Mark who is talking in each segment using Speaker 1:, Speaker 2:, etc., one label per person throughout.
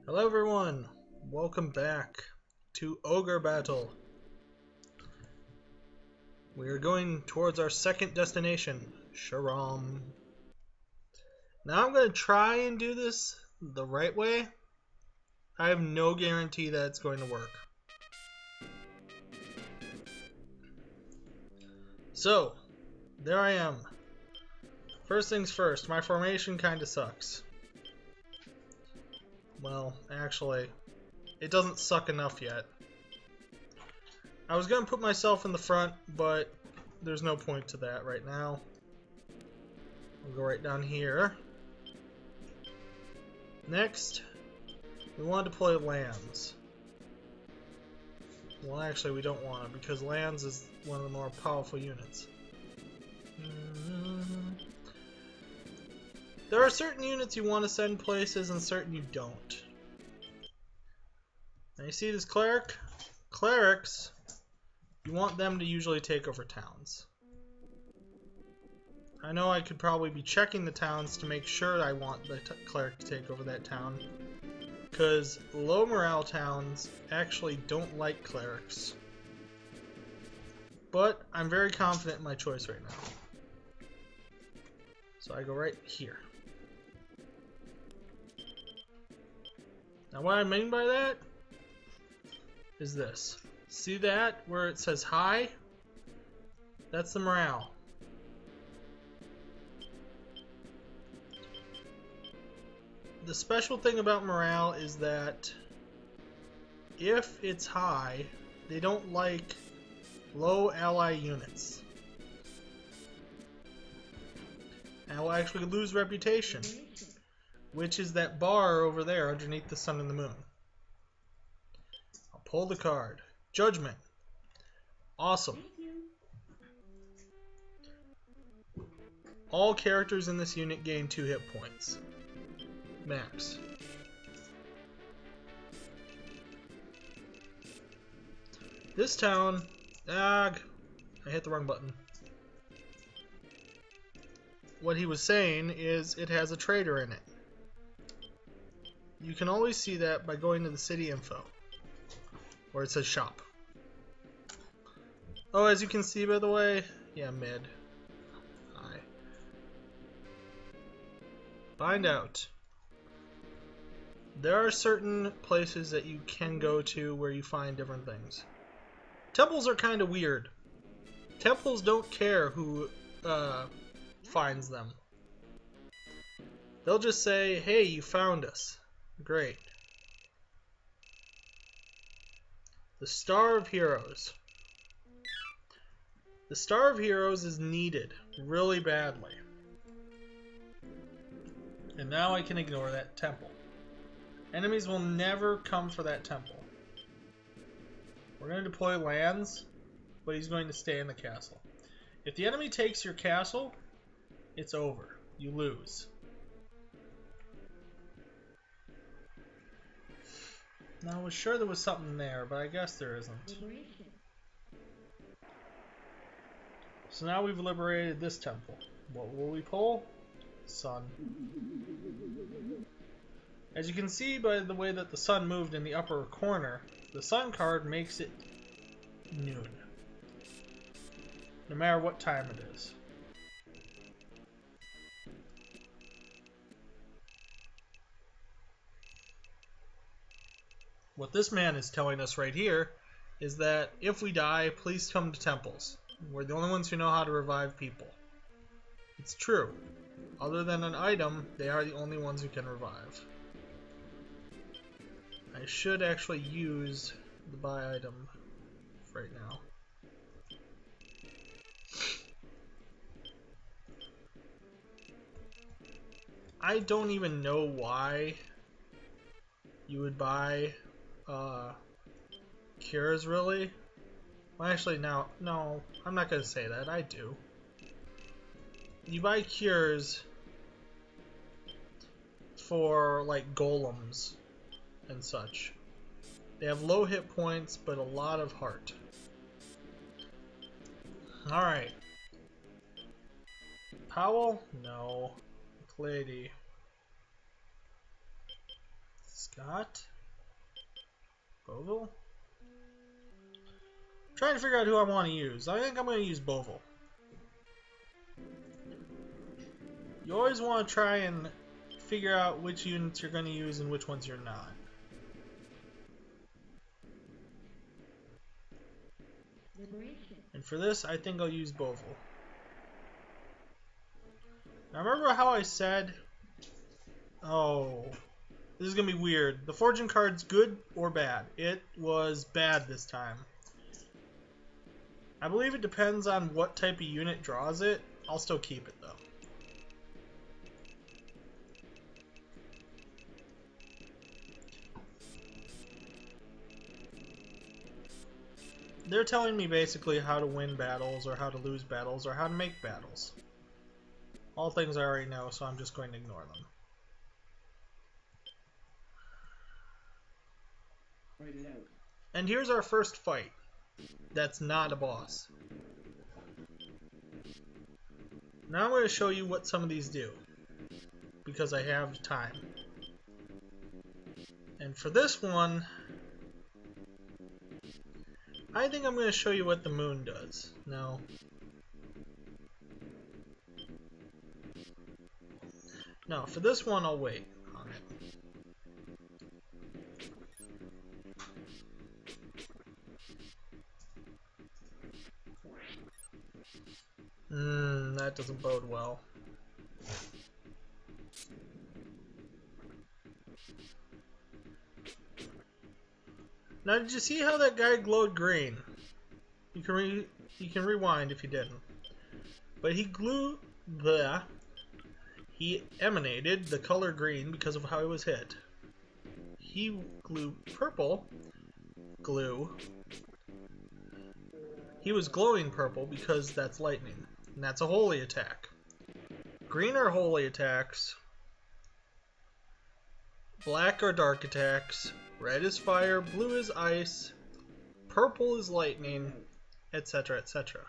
Speaker 1: Hello everyone, welcome back to Ogre Battle. We are going towards our second destination, Sharom. Now I'm going to try and do this the right way. I have no guarantee that it's going to work. So, there I am. First things first, my formation kinda sucks. Well, actually, it doesn't suck enough yet. I was gonna put myself in the front, but there's no point to that right now. We'll go right down here. Next, we want to deploy lands. Well, actually, we don't want to, because lands is one of the more powerful units. There are certain units you want to send places and certain you don't. Now you see this cleric? Clerics, you want them to usually take over towns. I know I could probably be checking the towns to make sure I want the cleric to take over that town, because low morale towns actually don't like clerics. But I'm very confident in my choice right now. So I go right here. Now what I mean by that is this. See that where it says high? That's the morale. The special thing about morale is that if it's high, they don't like low ally units. And will actually lose reputation, which is that bar over there underneath the sun and the moon. I'll pull the card. Judgment. Awesome. All characters in this unit gain 2 hit points. Max. This town, I hit the wrong button. What he was saying is it has a trader in it. You can always see that by going to the city info, where it says shop. Oh, as you can see, by the way, yeah, mid. High. Find out. There are certain places that you can go to where you find different things. Temples are kind of weird. Temples don't care who finds them. They'll just say, hey, you found us. Great. The Star of Heroes. The Star of Heroes is needed really badly. And now I can ignore that temple. Enemies will never come for that temple. We're going to deploy lands, but he's going to stay in the castle. If the enemy takes your castle, it's over. You lose. Now, I was sure there was something there, but I guess there isn't. So now we've liberated this temple. What will we pull? Sun. As you can see by the way that the sun moved in the upper corner, the sun card makes it noon. No matter what time it is. What this man is telling us right here is that if we die, please come to temples. We're the only ones who know how to revive people. It's true. Other than an item, they are the only ones who can revive. I should actually use the buy item right now. I don't even know why you would buy cures, really. Well, actually, no, I'm not going to say that. I do. You buy cures for, like, golems and such. They have low hit points, but a lot of heart. Alright. Powell? No. Lady. Scott? Boville? I'm trying to figure out who I want to use. I think I'm going to use Boville. You always want to try and figure out which units you're going to use and which ones you're not. And for this, I think I'll use Boville. Now remember how I said, oh, this is going to be weird. The fortune card's good or bad? It was bad this time. I believe it depends on what type of unit draws it. I'll still keep it though. They're telling me basically how to win battles or how to lose battles or how to make battles. All things I already know, so I'm just going to ignore them.
Speaker 2: Write it out.
Speaker 1: And here's our first fight. That's not a boss. Now I'm going to show you what some of these do, because I have time. And for this one, I think I'm going to show you what the moon does. No. No, for this one I'll wait on it. That doesn't bode well. Now, did you see how that guy glowed green? You can rewind if you didn't. But he emanated the color green because of how he was hit. He glue purple glue. He was glowing purple because that's lightning, and that's a holy attack. Green are holy attacks. Black are dark attacks. Red is fire, blue is ice, purple is lightning, etc., etc.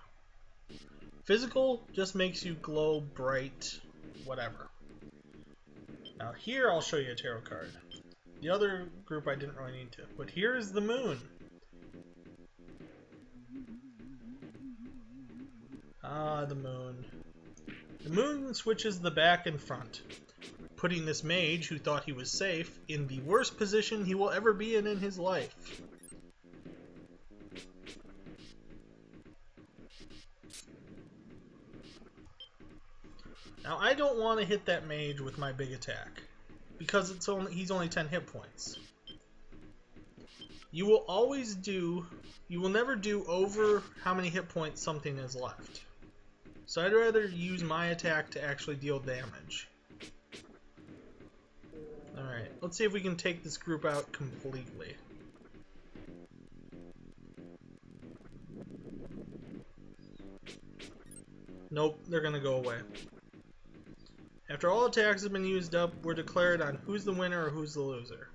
Speaker 1: Physical just makes you glow bright, whatever. Now here I'll show you a tarot card. The other group I didn't really need to, but here's the moon. Ah, the moon. The moon switches the back and front, putting this mage who thought he was safe in the worst position he will ever be in his life. Now I don't want to hit that mage with my big attack, because he's only 10 hit points. You will never do over how many hit points something is left. So I'd rather use my attack to actually deal damage. Alright, let's see if we can take this group out completely. Nope, they're gonna go away. After all attacks have been used up, we're declared on who's the winner or who's the loser.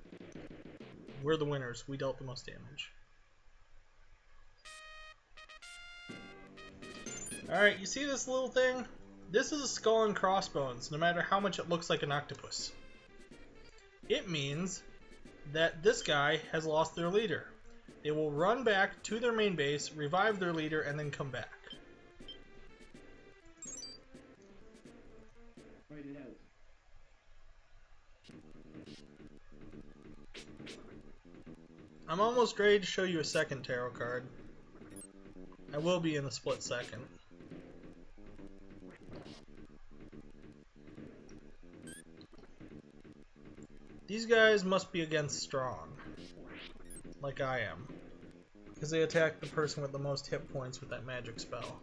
Speaker 1: We're the winners. We dealt the most damage. Alright, you see this little thing? This is a skull and crossbones, no matter how much it looks like an octopus. It means that this guy has lost their leader. They will run back to their main base, revive their leader, and then come back.
Speaker 2: Write it out.
Speaker 1: I'm almost ready to show you a second tarot card. I will be in a split second. These guys must be against strong, like I am, because they attack the person with the most hit points with that magic spell.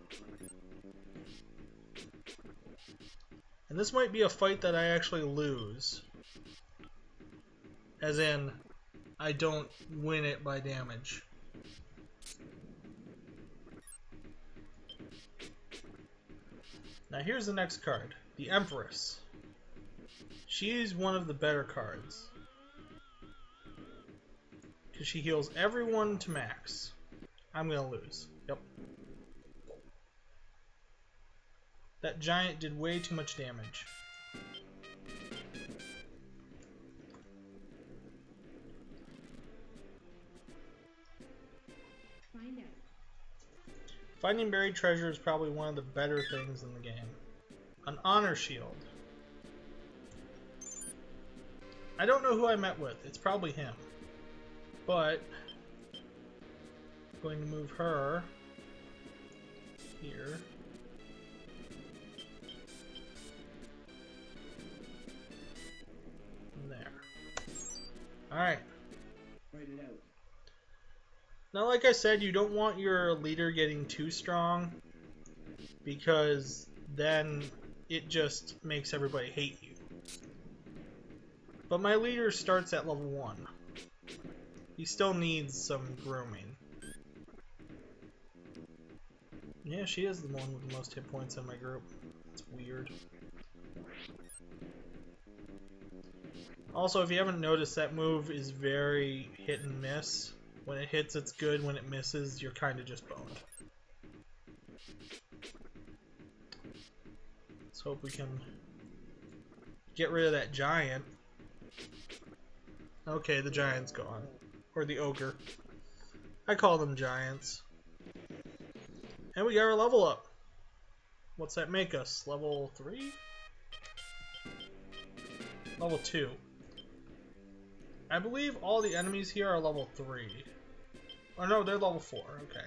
Speaker 1: And this might be a fight that I actually lose, as in, I don't win it by damage. Now here's the next card, the Empress. She's one of the better cards, because she heals everyone to max. I'm gonna lose. Yep. That giant did way too much damage. Finding buried treasure is probably one of the better things in the game. An honor shield. I don't know who I met with. It's probably him. But I'm going to move her here. And there. Alright.
Speaker 2: Write it out.
Speaker 1: Now, like I said, you don't want your leader getting too strong, because then it just makes everybody hate you. But my leader starts at level 1. He still needs some grooming. Yeah, she is the one with the most hit points in my group. It's weird. Also, if you haven't noticed, that move is very hit and miss. When it hits, it's good. When it misses, you're kind of just boned. Let's hope we can get rid of that giant. Okay, the giant's gone. Or the ogre. I call them giants. And we got our level up. What's that make us? Level 3? Level 2. I believe all the enemies here are level 3. Oh no, they're level 4, okay.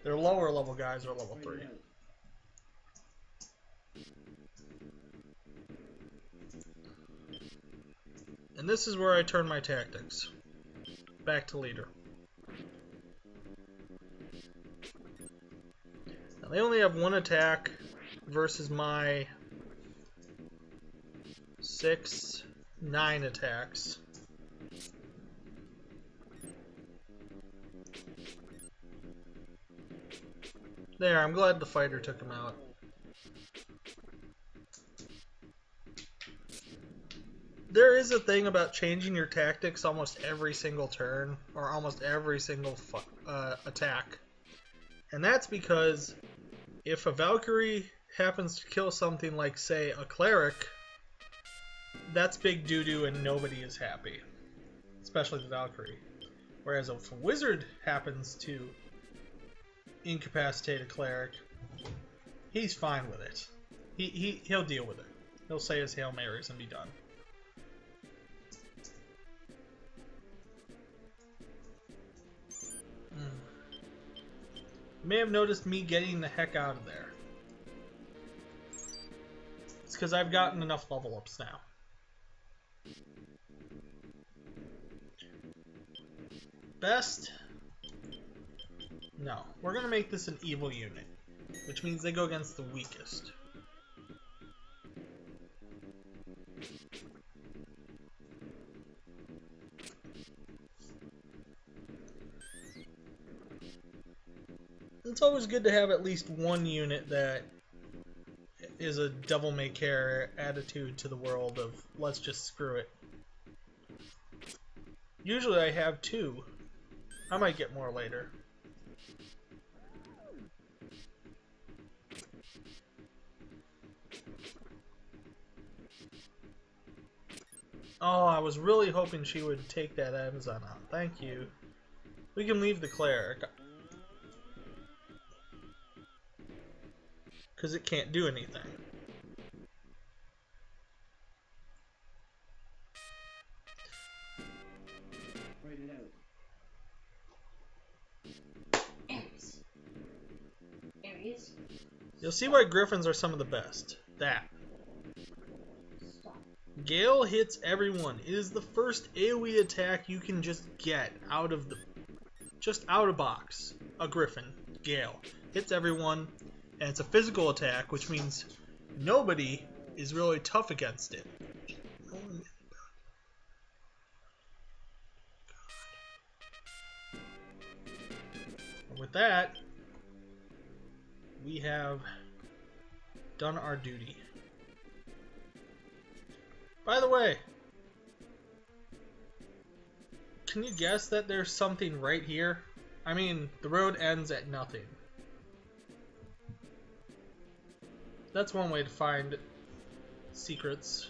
Speaker 1: Their lower level guys are level 3. And this is where I turn my tactics. Back to leader. Now they only have 1 attack versus my 6, 9 attacks. There, I'm glad the fighter took him out. There is a thing about changing your tactics almost every single turn, or almost every single attack. And that's because if a Valkyrie happens to kill something like, say, a cleric, that's big doo-doo and nobody is happy. Especially the Valkyrie. Whereas if a wizard happens to incapacitate a cleric, he's fine with it. He'll deal with it. He'll say his Hail Marys and be done. You may have noticed me getting the heck out of there. It's because I've gotten enough level ups now. Best? No. We're going to make this an evil unit, which means they go against the weakest. It's always good to have at least one unit that is a devil-may-care attitude to the world of, let's just screw it. Usually I have 2. I might get more later. Oh, I was really hoping she would take that Amazon out. Thank you. We can leave the cleric. Because it can't do anything.
Speaker 2: Write it out.
Speaker 3: There he is.
Speaker 1: You'll see why Griffins are some of the best. That.
Speaker 3: Stop.
Speaker 1: Gale hits everyone. It is the first AoE attack you can just get out of the... just out of box. A Griffin. Gale. Hits everyone. And it's a physical attack, which means nobody is really tough against it. And with that, we have done our duty. By the way, can you guess that there's something right here? I mean, the road ends at nothing. That's one way to find secrets.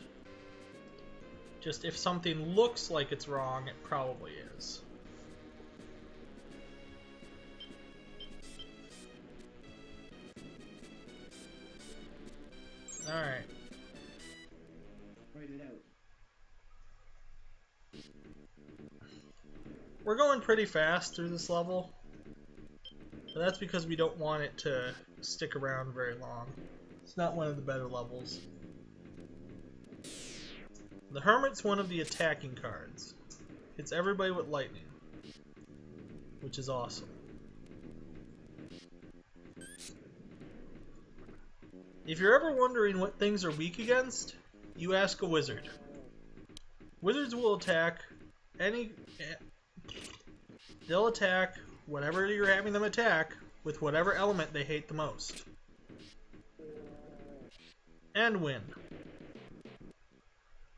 Speaker 1: Just if something looks like it's wrong, it probably is. Alright.
Speaker 2: Write it out.
Speaker 1: We're going pretty fast through this level. But that's because we don't want it to stick around very long. It's not one of the better levels. The Hermit's one of the attacking cards. Hits everybody with lightning, which is awesome. If you're ever wondering what things are weak against, you ask a wizard. Wizards will attack they'll attack whatever you're having them attack with whatever element they hate the most. And win.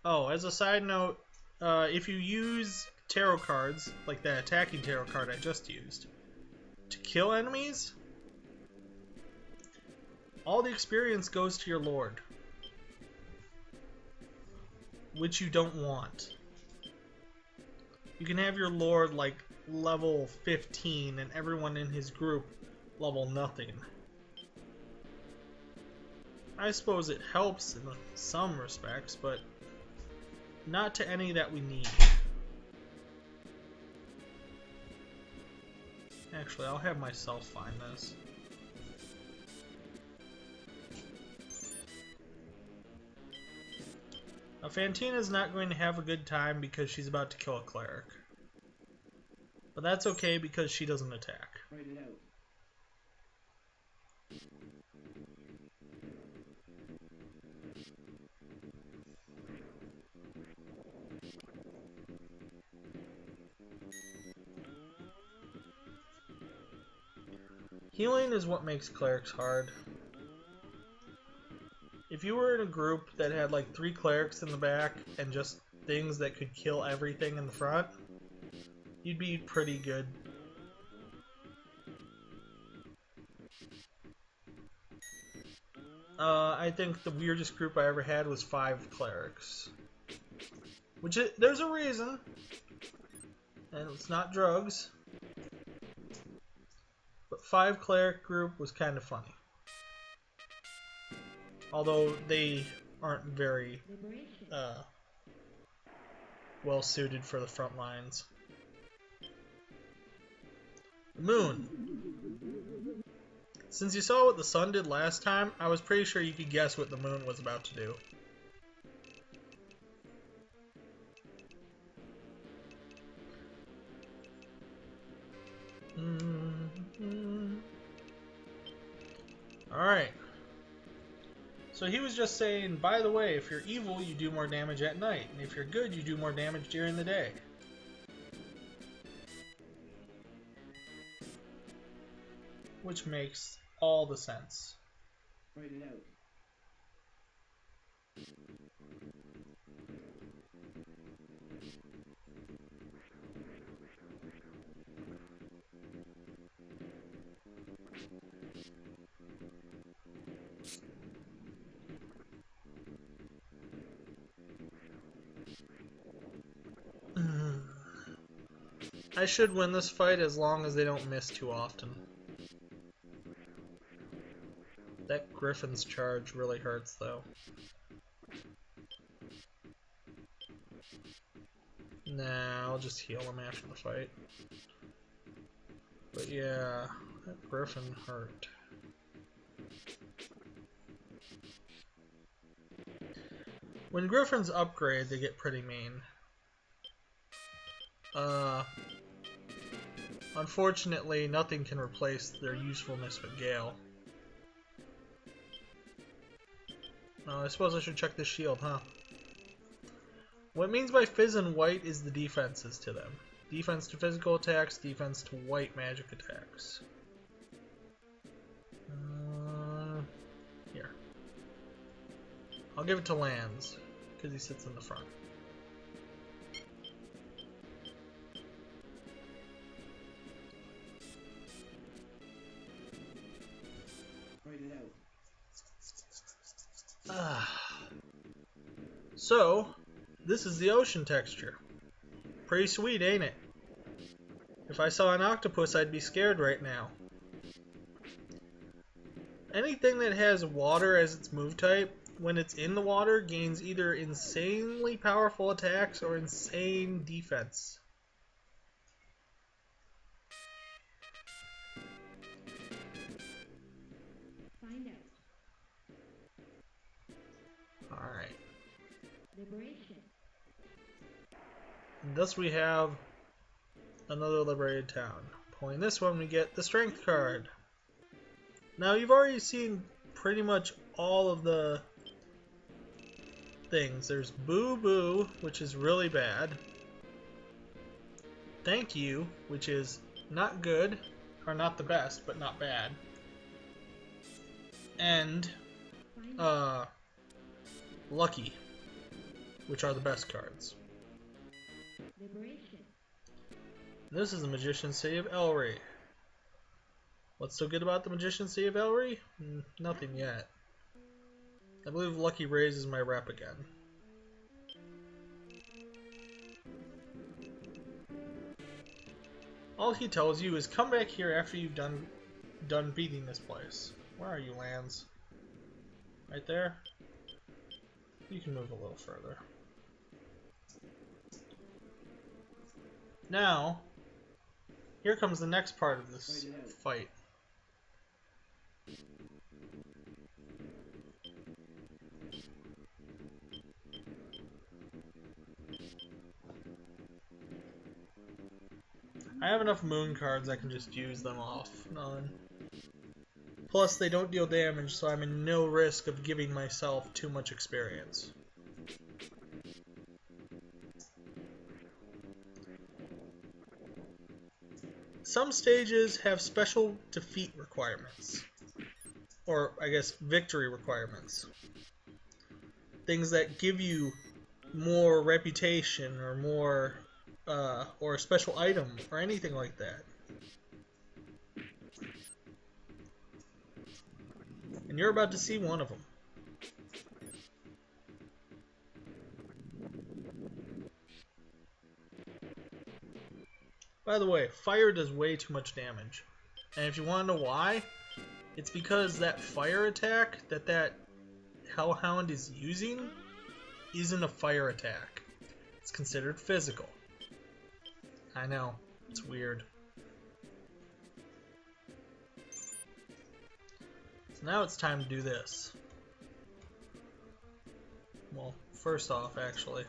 Speaker 1: Oh, as a side note, if you use tarot cards, like that attacking tarot card I just used, to kill enemies, all the experience goes to your lord, which you don't want. You can have your lord like level 15 and everyone in his group level nothing. I suppose it helps in some respects, but not to any that we need. Actually, I'll have myself find this. Now, Fantina's not going to have a good time because she's about to kill a cleric. But that's okay because she doesn't attack.
Speaker 2: Write it out.
Speaker 1: Healing is what makes clerics hard. If you were in a group that had like 3 clerics in the back and just things that could kill everything in the front, you'd be pretty good. I think the weirdest group I ever had was 5 clerics. There's a reason. And it's not drugs. But 5 cleric group was kind of funny. Although they aren't very well suited for the front lines. The moon. Since you saw what the sun did last time, I was pretty sure you could guess what the moon was about to do. Alright. So he was just saying, by the way, if you're evil, you do more damage at night. And if you're good, you do more damage during the day. Which makes all the sense.
Speaker 2: Write it out.
Speaker 1: I should win this fight as long as they don't miss too often. That Griffin's charge really hurts, though. Nah, I'll just heal him after the fight. But yeah, that Griffin hurt. When Griffins upgrade, they get pretty mean. Unfortunately, nothing can replace their usefulness with Gale. I suppose I should check the shield, huh? What it means by fizz and white is the defenses to them. Defense to physical attacks, defense to white magic attacks. Here. I'll give it to Lands, because he sits in the front.
Speaker 2: Write it out.
Speaker 1: So, this is the ocean texture. Pretty sweet, ain't it? If I saw an octopus, I'd be scared right now. Anything that has water as its move type when it's in the water, gains either insanely powerful attacks or insane defense.
Speaker 3: Find out.
Speaker 1: Alright.
Speaker 3: Liberation.
Speaker 1: Thus we have another liberated town. Pulling this one, we get the strength card. Now you've already seen pretty much all of the things. There's Boo Boo, which is really bad. Thank You, which is not good, or not the best, but not bad. And Lucky, which are the best cards.
Speaker 3: Liberation.
Speaker 1: This is the Magician's City of Elry. What's so good about the Magician's City of Elry? Nothing yet. I believe Lucky raises my rep again. All he tells you is come back here after you've done beating this place. Where are you, Lands? Right there? You can move a little further. Now, here comes the next part of this fight. I have enough moon cards, I can just use them off and on. Plus, they don't deal damage, so I'm in no risk of giving myself too much experience. Some stages have special defeat requirements. Or, I guess, victory requirements. Things that give you more reputation or more, or a special item or anything like that. And you're about to see one of them. By the way, fire does way too much damage. And if you want to know why, it's because that fire attack that Hellhound is using isn't a fire attack. It's considered physical. I know, it's weird. So now it's time to do this. Well, first off, actually,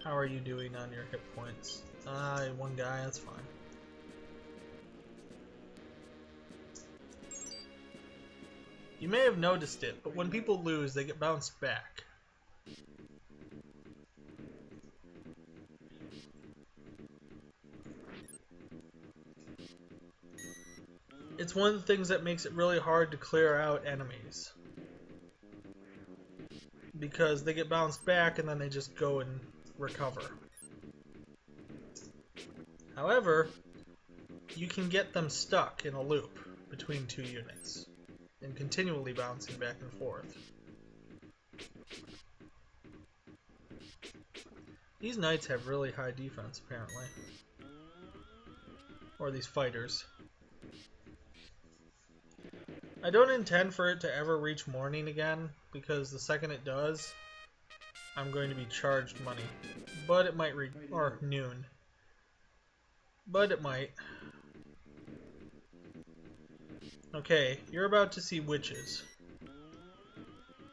Speaker 1: how are you doing on your hit points? One guy, that's fine. You may have noticed it, but when people lose, they get bounced back. It's one of the things that makes it really hard to clear out enemies. Because they get bounced back and then they just go and recover. However, you can get them stuck in a loop between two units and continually bouncing back and forth. These knights have really high defense, apparently. Or these fighters. I don't intend for it to ever reach morning again, because the second it does, I'm going to be charged money. But it might reach, or noon. But it might. Okay, you're about to see witches.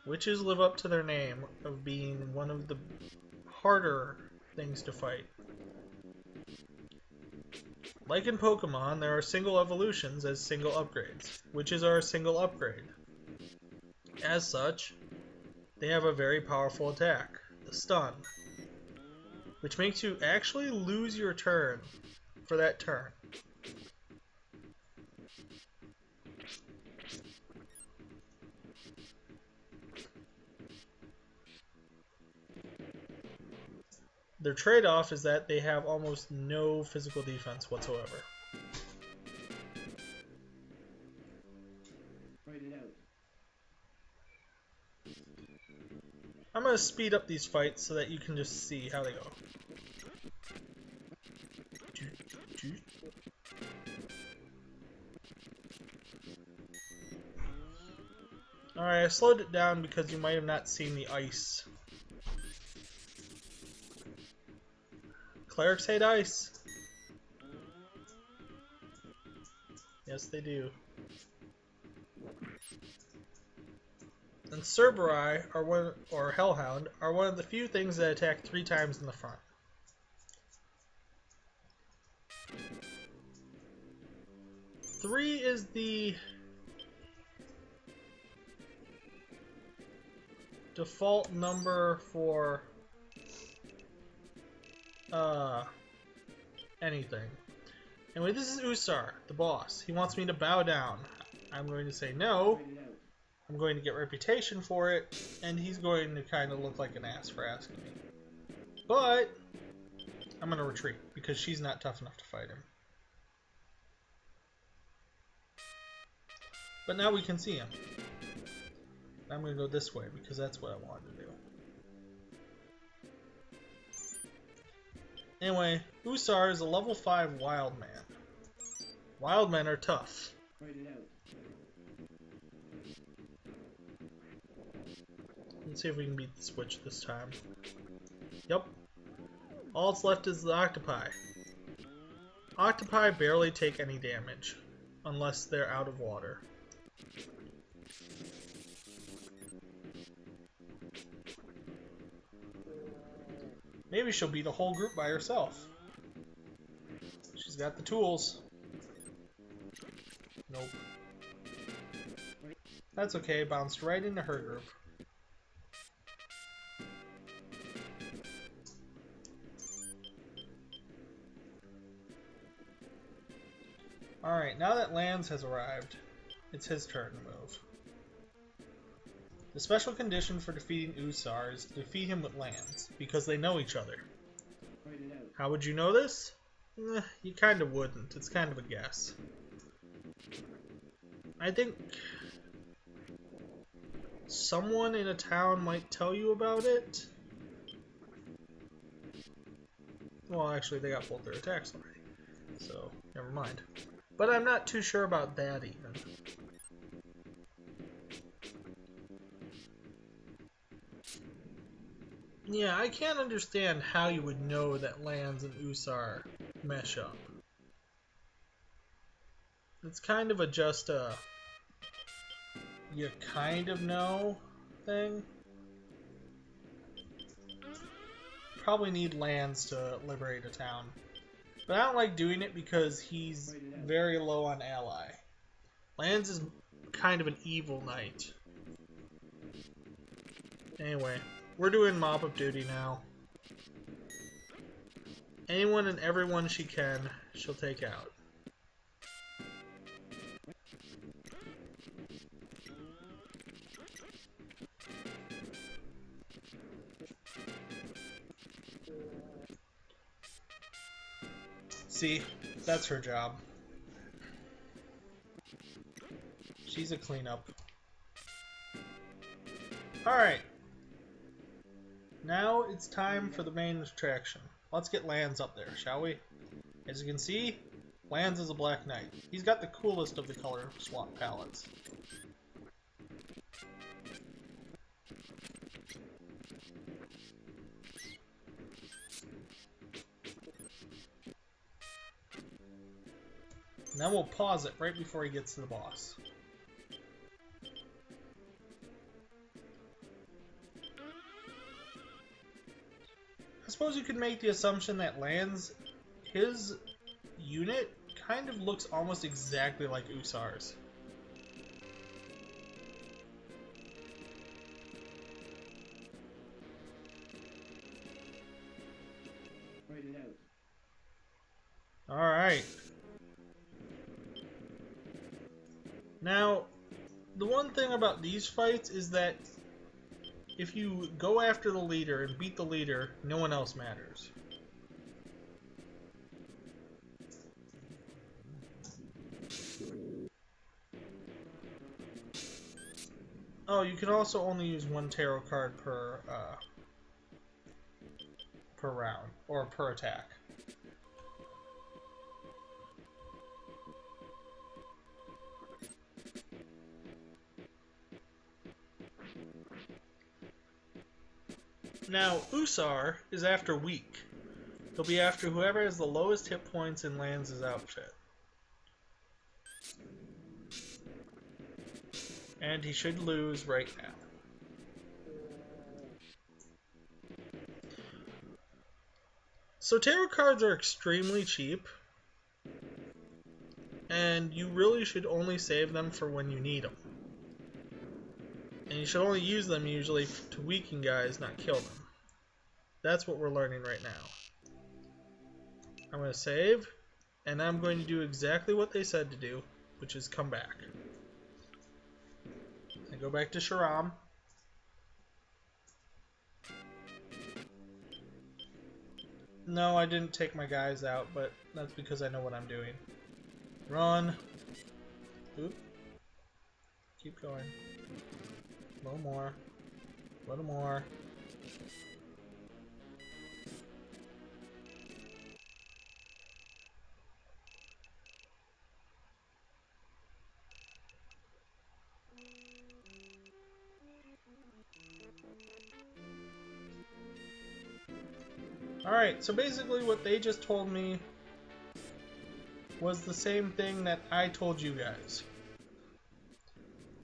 Speaker 1: Witches live up to their name of being one of the harder things to fight. Like in Pokemon, there are single evolutions as single upgrades. Witches are a single upgrade. As such, they have a very powerful attack, the stun, which makes you actually lose your turn for that turn. Their trade-off is that they have almost no physical defense whatsoever.
Speaker 2: Write it out.
Speaker 1: I'm going to speed up these fights so that you can just see how they go. Alright, I slowed it down because you might have not seen the ice. Clerics hate ice. Yes, they do. And Cerberus, or Hellhound, are one of the few things that attack 3 times in the front. Three is the default number for anything. Anyway, this is Usar, the boss. He wants me to bow down. I'm going to say no. I'm going to get reputation for it, and he's going to kind of look like an ass for asking me. But I'm going to retreat because she's not tough enough to fight him. But now we can see him. I'm going to go this way because that's what I wanted to do. Anyway, Usar is a level 5 wild man. Wild men are tough. Let's see if we can beat the switch this time. Yep. All that's left is the octopi. Octopi barely take any damage unless they're out of water. Maybe she'll beat a whole group by herself. She's got the tools. Nope. That's okay, bounced right into her group. Alright, now that Lance has arrived, it's his turn to move. The special condition for defeating Usar is to defeat him with Lance, because they know each other. How would you know this? You kind of wouldn't. It's kind of a guess. I think someone in a town might tell you about it. Well, actually, they got both their attacks already, so never mind. But I'm not too sure about that even. Yeah, I can't understand how you would know that Lance and Usar mesh up. It's kind of just a you kind of know thing. Probably need Lance to liberate a town. But I don't like doing it because he's very low on ally. Lance is kind of an evil knight. Anyway, we're doing mop-up duty now. Anyone and everyone she can, she'll take out. See, that's her job. She's a cleanup. Alright. Now it's time for the main attraction. Let's get Lance up there, shall we? As you can see, Lance is a Black Knight. He's got the coolest of the color swap palettes. And then we'll pause it right before he gets to the boss. I suppose you could make the assumption that his unit kind of looks almost exactly like Usar's.
Speaker 2: Write it out.
Speaker 1: Alright. Now, the one thing about these fights is that if you go after the leader and beat the leader, no one else matters. Oh, you can also only use one tarot card per round, or per attack. Now, Usar is after weak. He'll be after whoever has the lowest hit points in Lance' outfit. And he should lose right now. So tarot cards are extremely cheap. And you really should only save them for when you need them. And you should only use them usually to weaken guys, not kill them. That's what we're learning right now. I'm going to save, and I'm going to do exactly what they said to do, which is come back. I go back to Sharom. No, I didn't take my guys out, but that's because I know what I'm doing. Run. Oop. Keep going. A little more. A little more. Alright, so basically what they just told me was the same thing that I told you guys.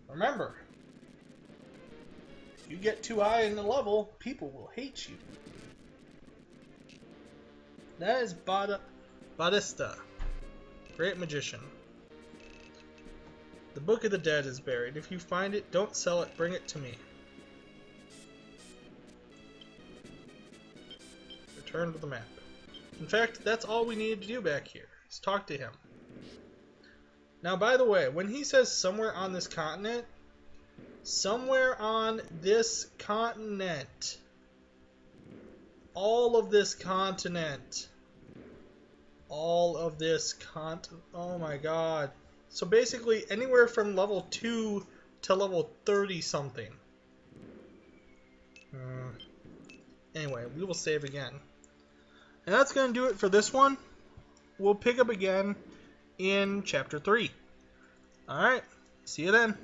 Speaker 1: Remember, if you get too high in the level, people will hate you. That is Badista, great magician. The Book of the Dead is buried. If you find it, don't sell it, bring it to me. Return to the map. In fact, that's all we needed to do back here, is talk to him. Now, by the way, when he says somewhere on this continent, all of this continent, oh my god. So basically, anywhere from level 2 to level 30 something. Anyway, we will save again. And that's going to do it for this one. We'll pick up again in Chapter 3. Alright, see you then.